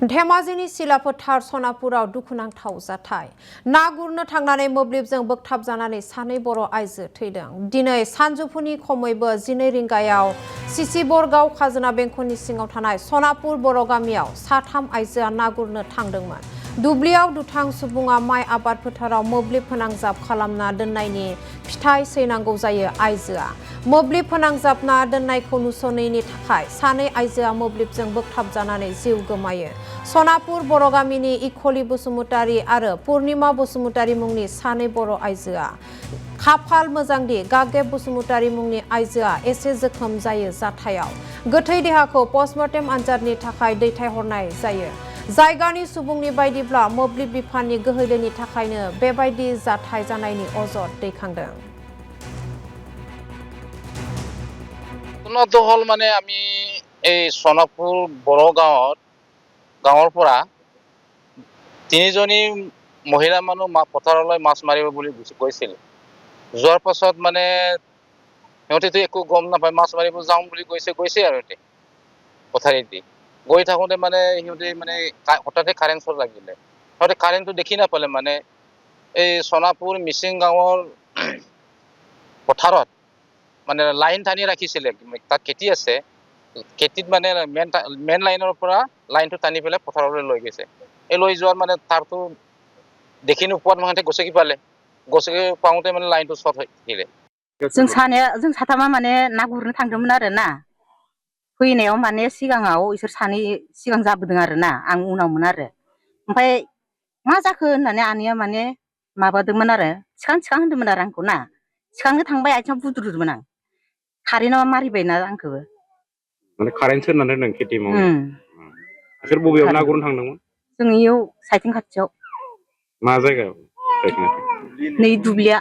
धेमाजिनि सिलाफोथार सनापुराव दुखुनांथाव जाथाय ना गुरनो थांनानै मोब्लिबजों बोगथाबजानानै सानै बर' आइजो थैदों। दिनै सानजौफुनि खमैबो 12 रिंगायाव सिसिबरगाव खाजोना बेंखननि सिङाव थानाय सनापुर बर' गामियाव साथाम आइजोआ ना गुरनो थांदोंमोन। दुब्लियाव दुथां सुबुङा माइ आबाद फोथाराव मोब्लिब फोनांजाब खालामना दोननायनि फिथाइ सैनांगौ जायो आइजोआ। मोब्लिब फोनांजाबना दोननायखौ नुस'नैनि थाखाय सानै आइजोआ मोब्लिबजों बोगथाबजानानै जिउ गोमायो। सनापुर बर' गामिनि इखलि बसुमतारी आरो पुर्णिमा बसुमतारी मुंनि सानै बर' आइजोआ। खाफाल मोजांदि गागेब बसुमतारी मुंनि आइजोआ एसे जोखोम जायो जाथायाव। गोथै देहाखौ पस्टमर्टेम आनजादनि थाखाय दैथायहरनाय जायो। जायगानि सुबुंनि बायदिब्ला मोब्लिब बिफाननि गोहैलोनि थाखायनो बेबायदि जाथाय जानायनि अजद दैखांदों। হল মানে আমি এই সোনাপুর বড় গাঁৱৰ পৰা তিনিজনী মহিলা মানুহ পথাৰলৈ মাছ মাৰিব বুলি গৈছিল। যোৱাৰ পাছত মানে সিহঁতেতো একো গম নাপায়, মাছ মাৰিব যাওঁ বুলি গৈছে আৰু সিহঁতে পথাৰেদি গৈ থাকোঁতে মানে সিহঁতে মানে হঠাতে কাৰেণ্ট শ্বৰ্ট লাগিলে। সিহঁতে কাৰেণ্টটো দেখি নাপালে, মানে এই সোনাপুৰ মিচিং গাঁৱৰ পথাৰত মানে লাইন টানি ৰাখিছিলে, তাত খেতি আছে, খেতিত মানে মেইন লাইনৰ পৰা লাইনটো টানি পেলাই পথাৰলৈ লৈ গৈছে। এই লৈ যোৱাত মানে তাৰতো দেখি নোপোৱাত সিহঁতে গছকি পালে, গছকি পাওঁতে মানে লাইনটো শ্বৰ্ট হৈ থাকিলে। जों साथामा माने ना गुरनो थांदोंमोन आरो ना। फैनायाव माने सिगाङाव इसोर सानै सिगां जाबोदों आरो ना, आं उनावमोन आरो। ओमफ्राय मा जाखो होननानै आनैया माने माबादोंमोन आरो थिखां होनदोंमोन आरो आंखौ ना। थिखांनो थांबाय आथिङाव बुद्रुदोंमोन आं। कारेन्टआ मारिबायना आंखौबो। माने कारेन्ट सोरनानै दोनदों खेथि मावनो? बिसोर बबेयाव ना गुरनो थांदोंमोन? जों इयाव साइथिं खाथियाव। मा जायगायाव? नै दुब्लिया।